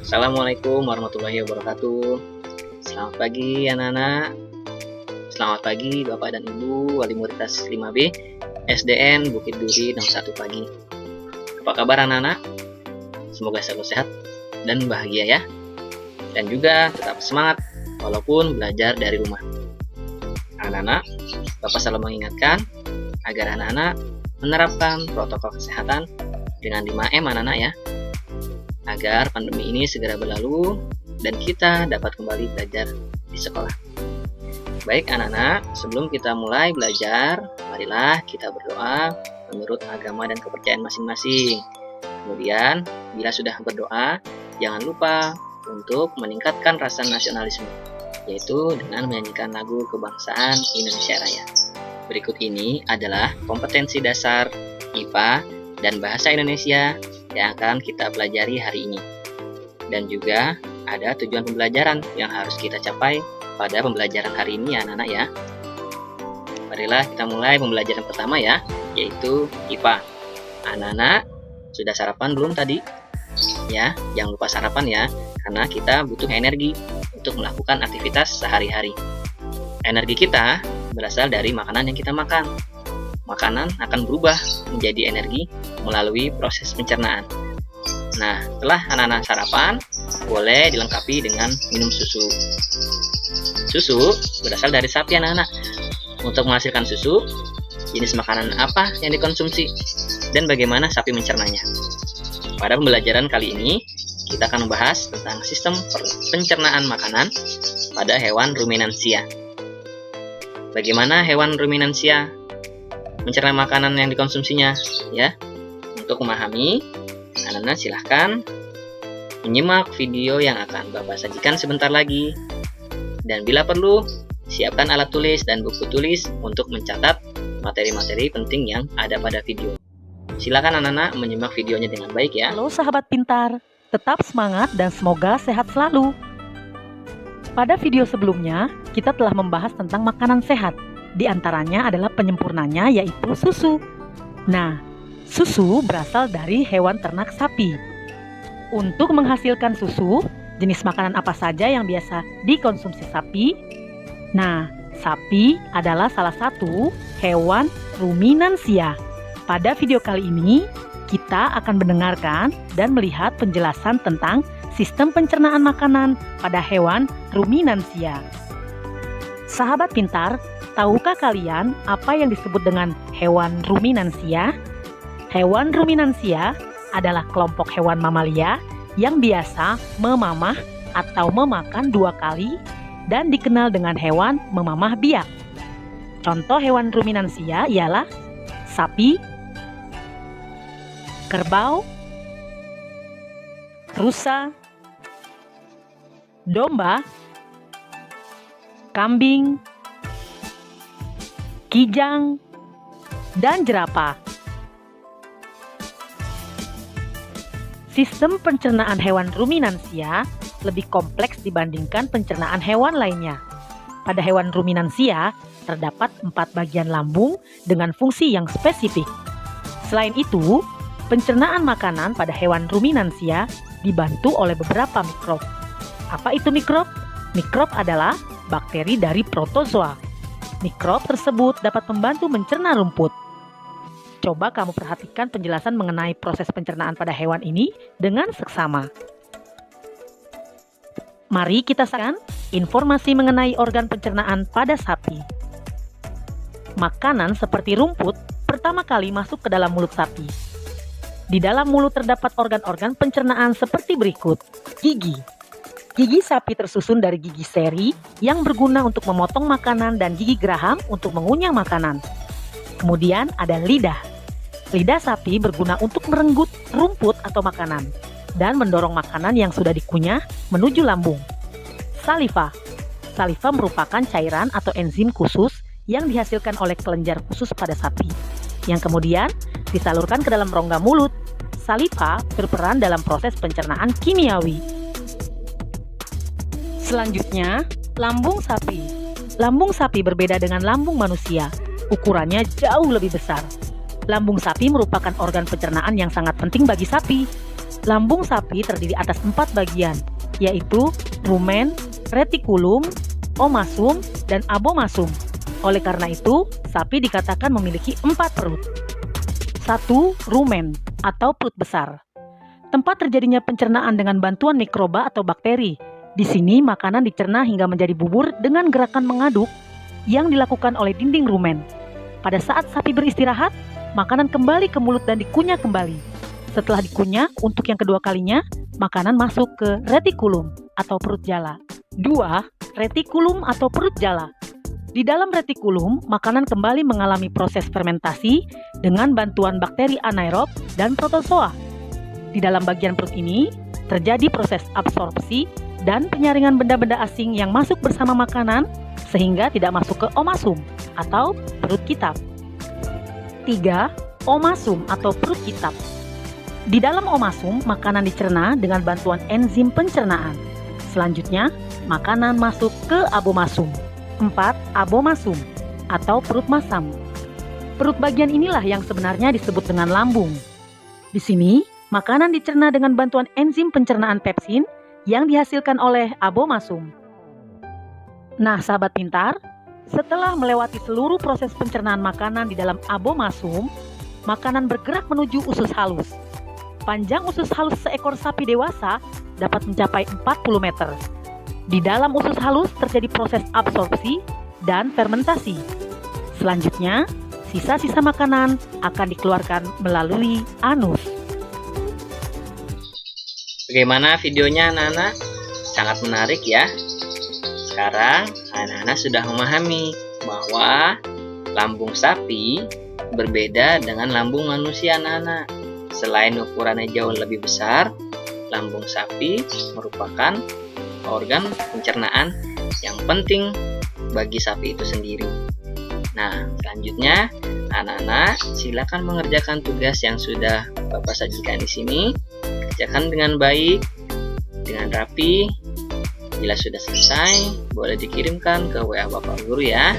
Assalamualaikum warahmatullahi wabarakatuh. Selamat pagi anak-anak. Selamat pagi Bapak dan Ibu wali murid kelas 5B SDN Bukit Duri 61 pagi. Apa kabar anak-anak? Semoga selalu sehat dan bahagia ya. Dan juga tetap semangat walaupun belajar dari rumah. Anak-anak, Bapak selalu mengingatkan agar anak-anak menerapkan protokol kesehatan dengan 5M anak-anak ya, agar pandemi ini segera berlalu dan kita dapat kembali belajar di sekolah. Baik anak-anak, sebelum kita mulai belajar, marilah kita berdoa menurut agama dan kepercayaan masing-masing. Kemudian, bila sudah berdoa, jangan lupa untuk meningkatkan rasa nasionalisme, yaitu dengan menyanyikan lagu kebangsaan Indonesia Raya. Berikut ini adalah kompetensi dasar IPA dan Bahasa Indonesia yang akan kita pelajari hari ini. Dan juga ada tujuan pembelajaran yang harus kita capai pada pembelajaran hari ini ya anak-anak ya. Marilah kita mulai pembelajaran pertama ya, yaitu IPA. Anak-anak sudah sarapan belum tadi? Ya, jangan lupa sarapan ya, karena kita butuh energi untuk melakukan aktivitas sehari-hari. Energi kita berasal dari makanan yang kita makan. Makanan akan berubah menjadi energi melalui proses pencernaan. Nah, setelah anak-anak sarapan, boleh dilengkapi dengan minum susu. Susu berasal dari sapi anak-anak. Untuk menghasilkan susu, jenis makanan apa yang dikonsumsi dan bagaimana sapi mencernanya. Pada pembelajaran kali ini, kita akan membahas tentang sistem pencernaan makanan pada hewan ruminansia. Bagaimana hewan ruminansia mencerna makanan yang dikonsumsinya ya. Untuk memahami, anak-anak silahkan menyimak video yang akan Bapak sajikan sebentar lagi. Dan bila perlu, siapkan alat tulis dan buku tulis untuk mencatat materi-materi penting yang ada pada video. Silakan anak-anak menyimak videonya dengan baik ya. Halo sahabat pintar, tetap semangat dan semoga sehat selalu. Pada video sebelumnya, kita telah membahas tentang makanan sehat. Di antaranya adalah penyempurnanya yaitu susu. Nah, susu berasal dari hewan ternak sapi. Untuk menghasilkan susu, jenis makanan apa saja yang biasa dikonsumsi sapi? Nah, sapi adalah salah satu hewan ruminansia. Pada video kali ini, kita akan mendengarkan dan melihat penjelasan tentang sistem pencernaan makanan pada hewan ruminansia. Sahabat pintar, tahukah kalian apa yang disebut dengan hewan ruminansia? Hewan ruminansia adalah kelompok hewan mamalia yang biasa memamah atau memakan 2 kali dan dikenal dengan hewan memamah biak. Contoh hewan ruminansia ialah sapi, kerbau, rusa, domba, kambing, kijang, dan jerapah. Sistem pencernaan hewan ruminansia lebih kompleks dibandingkan pencernaan hewan lainnya. Pada hewan ruminansia, terdapat 4 bagian lambung dengan fungsi yang spesifik. Selain itu, pencernaan makanan pada hewan ruminansia dibantu oleh beberapa mikrob. Apa itu mikrob? Mikrob adalah bakteri dari protozoa. Mikrob tersebut dapat membantu mencerna rumput. Coba kamu perhatikan penjelasan mengenai proses pencernaan pada hewan ini dengan seksama. Mari kita saksikan informasi mengenai organ pencernaan pada sapi. Makanan seperti rumput pertama kali masuk ke dalam mulut sapi. Di dalam mulut terdapat organ-organ pencernaan seperti berikut. Gigi. Gigi sapi tersusun dari gigi seri yang berguna untuk memotong makanan dan gigi geraham untuk mengunyah makanan. Kemudian ada lidah. Lidah sapi berguna untuk merenggut rumput atau makanan dan mendorong makanan yang sudah dikunyah menuju lambung. Saliva. Saliva merupakan cairan atau enzim khusus yang dihasilkan oleh kelenjar khusus pada sapi, yang kemudian disalurkan ke dalam rongga mulut. Saliva berperan dalam proses pencernaan kimiawi. Selanjutnya, lambung sapi. Lambung sapi berbeda dengan lambung manusia. Ukurannya jauh lebih besar. Lambung sapi merupakan organ pencernaan yang sangat penting bagi sapi. Lambung sapi terdiri atas 4 bagian, yaitu rumen, retikulum, omasum, dan abomasum. Oleh karena itu, sapi dikatakan memiliki 4 perut. 1. Rumen atau perut besar. Tempat terjadinya pencernaan dengan bantuan mikroba atau bakteri. Di sini makanan dicerna hingga menjadi bubur dengan gerakan mengaduk yang dilakukan oleh dinding rumen. Pada saat sapi beristirahat, makanan kembali ke mulut dan dikunyah kembali. Setelah dikunyah untuk yang kedua kalinya, makanan masuk ke retikulum atau perut jala. 2. Retikulum atau perut jala. Di dalam retikulum, makanan kembali mengalami proses fermentasi dengan bantuan bakteri anaerob dan protozoa. Di dalam bagian perut ini, terjadi proses absorpsi dan penyaringan benda-benda asing yang masuk bersama makanan sehingga tidak masuk ke omasum atau perut kitab. 3. Omasum atau perut kitab. Di dalam omasum, makanan dicerna dengan bantuan enzim pencernaan. Selanjutnya, makanan masuk ke abomasum. 4. Abomasum atau perut masam. Perut bagian inilah yang sebenarnya disebut dengan lambung. Di sini, makanan dicerna dengan bantuan enzim pencernaan pepsin yang dihasilkan oleh abomasum. Nah, sahabat pintar, setelah melewati seluruh proses pencernaan makanan di dalam abomasum, makanan bergerak menuju usus halus. Panjang usus halus seekor sapi dewasa dapat mencapai 40 meter. Di dalam usus halus terjadi proses absorpsi dan fermentasi. Selanjutnya, sisa-sisa makanan akan dikeluarkan melalui anus. Bagaimana videonya anak-anak? Sangat menarik ya. Sekarang anak-anak sudah memahami bahwa lambung sapi berbeda dengan lambung manusia anak-anak. Selain ukurannya jauh lebih besar, lambung sapi merupakan organ pencernaan yang penting bagi sapi itu sendiri. Nah, selanjutnya anak-anak silakan mengerjakan tugas yang sudah Bapak sajikan di sini. Kerjakan dengan baik, dengan rapi. Bila sudah selesai, boleh dikirimkan ke WA Bapak Guru ya.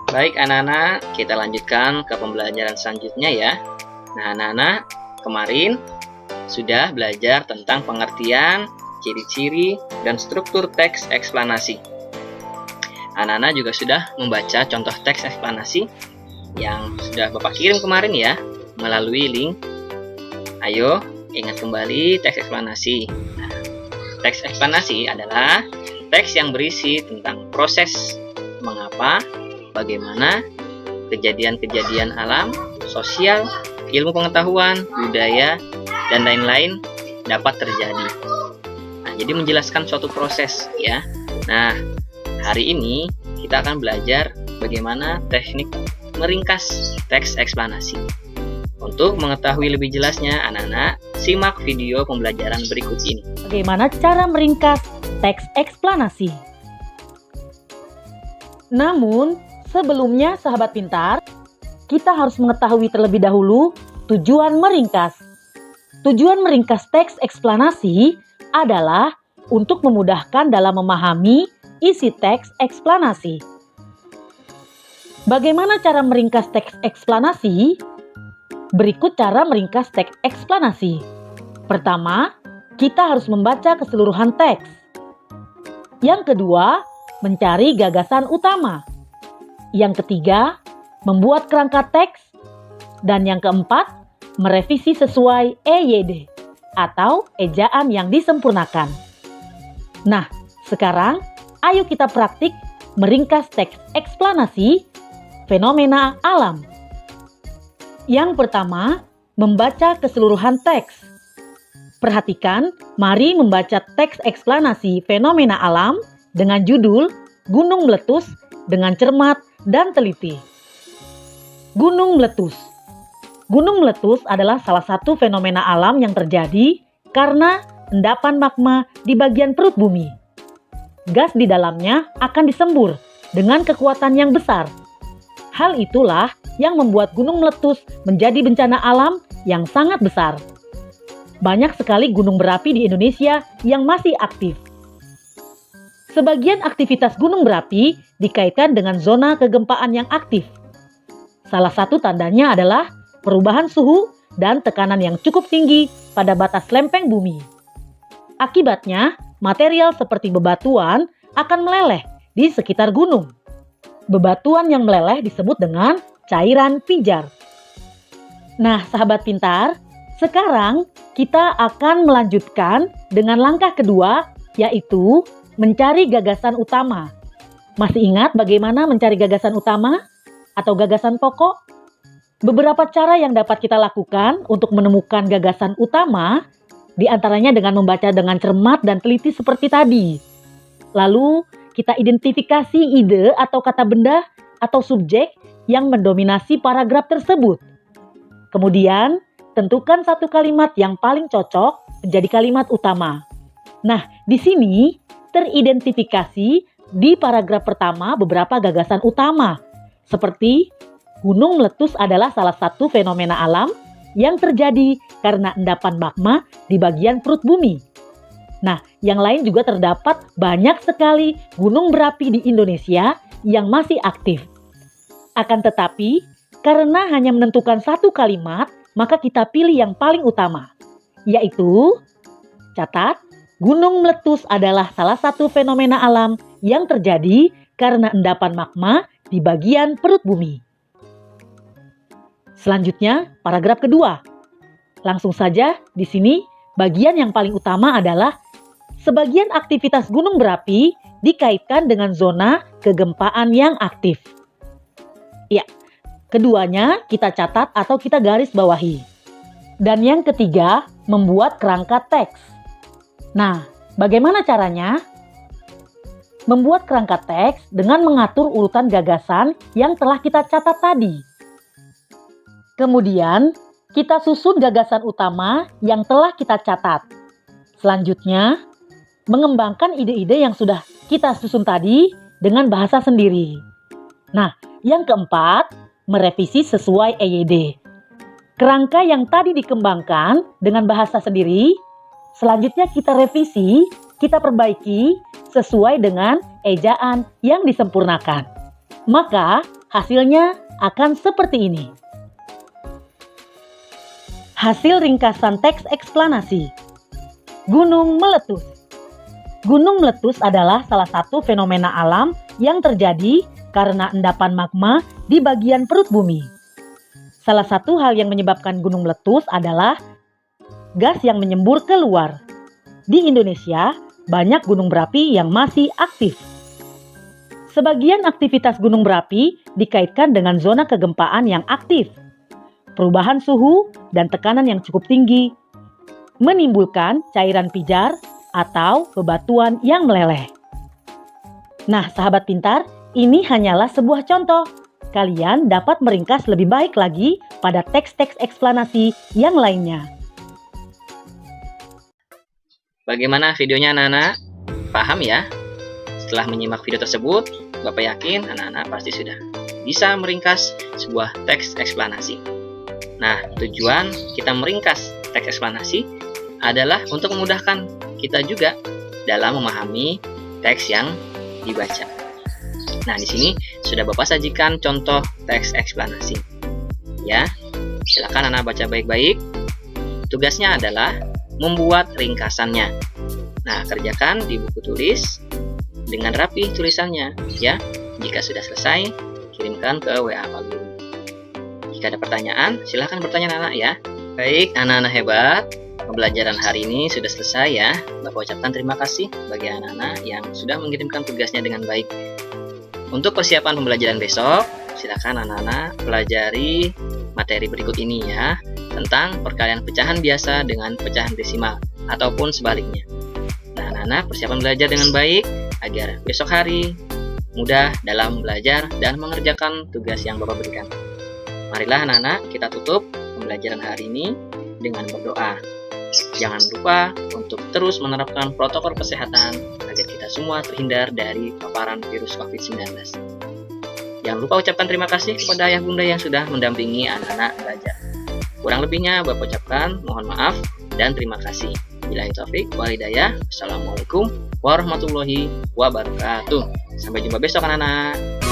Baik anak-anak, kita lanjutkan ke pembelajaran selanjutnya ya. Nah anak-anak, kemarin sudah belajar tentang pengertian, ciri-ciri, dan struktur teks eksplanasi. Anak-anak juga sudah membaca contoh teks eksplanasi yang sudah Bapak kirim kemarin ya, melalui link. Ayo, ingat kembali teks eksplanasi. Nah, teks eksplanasi adalah teks yang berisi tentang proses mengapa, bagaimana, kejadian-kejadian alam, sosial, ilmu pengetahuan, budaya, dan lain-lain dapat terjadi. Nah, jadi menjelaskan suatu proses ya. Nah, hari ini kita akan belajar bagaimana teknik meringkas teks eksplanasi. Untuk mengetahui lebih jelasnya, anak-anak simak video pembelajaran berikut ini. Bagaimana cara meringkas teks eksplanasi? Namun, sebelumnya sahabat pintar, kita harus mengetahui terlebih dahulu tujuan meringkas. Tujuan meringkas teks eksplanasi adalah untuk memudahkan dalam memahami isi teks eksplanasi. Bagaimana cara meringkas teks eksplanasi? Berikut cara meringkas teks eksplanasi. Pertama, kita harus membaca keseluruhan teks. Yang kedua, mencari gagasan utama. Yang ketiga, membuat kerangka teks. Dan yang keempat, merevisi sesuai EYD atau ejaan yang disempurnakan. Nah, sekarang ayo kita praktik meringkas teks eksplanasi fenomena alam. Yang pertama, membaca keseluruhan teks. Perhatikan, mari membaca teks eksplanasi fenomena alam dengan judul Gunung Meletus dengan cermat dan teliti. Gunung meletus. Gunung meletus adalah salah satu fenomena alam yang terjadi karena endapan magma di bagian perut bumi. Gas di dalamnya akan disembur dengan kekuatan yang besar. Hal itulah yang membuat gunung meletus menjadi bencana alam yang sangat besar. Banyak sekali gunung berapi di Indonesia yang masih aktif. Sebagian aktivitas gunung berapi dikaitkan dengan zona kegempaan yang aktif. Salah satu tandanya adalah perubahan suhu dan tekanan yang cukup tinggi pada batas lempeng bumi. Akibatnya, material seperti bebatuan akan meleleh di sekitar gunung. Bebatuan yang meleleh disebut dengan cairan pijar. Nah, sahabat pintar, sekarang kita akan melanjutkan dengan langkah kedua, yaitu mencari gagasan utama. Masih ingat bagaimana mencari gagasan utama atau gagasan pokok? Beberapa cara yang dapat kita lakukan untuk menemukan gagasan utama, di antaranya dengan membaca dengan cermat dan teliti seperti tadi. Lalu, kita identifikasi ide atau kata benda atau subjek yang mendominasi paragraf tersebut. Kemudian, tentukan satu kalimat yang paling cocok menjadi kalimat utama. Nah, di sini teridentifikasi di paragraf pertama beberapa gagasan utama, seperti gunung meletus adalah salah satu fenomena alam yang terjadi karena endapan magma di bagian perut bumi. Nah, yang lain juga terdapat banyak sekali gunung berapi di Indonesia yang masih aktif. Akan tetapi, karena hanya menentukan satu kalimat, maka kita pilih yang paling utama, yaitu, catat, gunung meletus adalah salah satu fenomena alam yang terjadi karena endapan magma di bagian perut bumi. Selanjutnya, paragraf kedua. Langsung saja, di sini bagian yang paling utama adalah sebagian aktivitas gunung berapi dikaitkan dengan zona kegempaan yang aktif. Ya, keduanya kita catat atau kita garis bawahi. Dan yang ketiga, membuat kerangka teks. Nah, bagaimana caranya? Membuat kerangka teks dengan mengatur urutan gagasan yang telah kita catat tadi. Kemudian, kita susun gagasan utama yang telah kita catat. Selanjutnya, mengembangkan ide-ide yang sudah kita susun tadi dengan bahasa sendiri. Nah, yang keempat, merevisi sesuai EYD. Kerangka yang tadi dikembangkan dengan bahasa sendiri, selanjutnya kita revisi, kita perbaiki sesuai dengan ejaan yang disempurnakan. Maka, hasilnya akan seperti ini. Hasil ringkasan teks eksplanasi. Gunung meletus. Gunung meletus adalah salah satu fenomena alam yang terjadi karena endapan magma di bagian perut bumi. Salah satu hal yang menyebabkan gunung meletus adalah gas yang menyembur keluar. Di Indonesia, banyak gunung berapi yang masih aktif. Sebagian aktivitas gunung berapi dikaitkan dengan zona kegempaan yang aktif. Perubahan suhu dan tekanan yang cukup tinggi menimbulkan cairan pijar atau bebatuan yang meleleh. Nah, sahabat pintar, ini hanyalah sebuah contoh. Kalian dapat meringkas lebih baik lagi pada teks-teks eksplanasi yang lainnya. Bagaimana videonya anak-anak? Paham ya? Setelah menyimak video tersebut, Bapak yakin anak-anak pasti sudah bisa meringkas sebuah teks eksplanasi. Nah, tujuan kita meringkas teks eksplanasi adalah untuk memudahkan kita juga dalam memahami teks yang dibaca. Nah, di sini sudah Bapak sajikan contoh teks eksplanasi. Ya, silakan anak baca baik-baik. Tugasnya adalah membuat ringkasannya. Nah, kerjakan di buku tulis dengan rapi tulisannya. Ya, jika sudah selesai, kirimkan ke WA Pak Guru. Jika ada pertanyaan, silahkan bertanya anak-anak ya. Baik, anak-anak hebat. Pembelajaran hari ini sudah selesai ya. Bapak ucapkan terima kasih bagi anak-anak yang sudah mengirimkan tugasnya dengan baik. Untuk persiapan pembelajaran besok, silakan anak-anak pelajari materi berikut ini ya, tentang perkalian pecahan biasa dengan pecahan desimal ataupun sebaliknya. Nah, anak-anak persiapan belajar dengan baik agar besok hari mudah dalam belajar dan mengerjakan tugas yang Bapak berikan. Marilah anak-anak kita tutup pembelajaran hari ini dengan berdoa. Jangan lupa untuk terus menerapkan protokol kesehatan agar kita semua terhindar dari paparan virus COVID-19. Jangan lupa ucapkan terima kasih kepada ayah bunda yang sudah mendampingi anak-anak belajar. Kurang lebihnya Bapak ucapkan mohon maaf dan terima kasih. Billahi taufik wal hidayah. Assalamualaikum warahmatullahi wabarakatuh. Sampai jumpa besok anak-anak.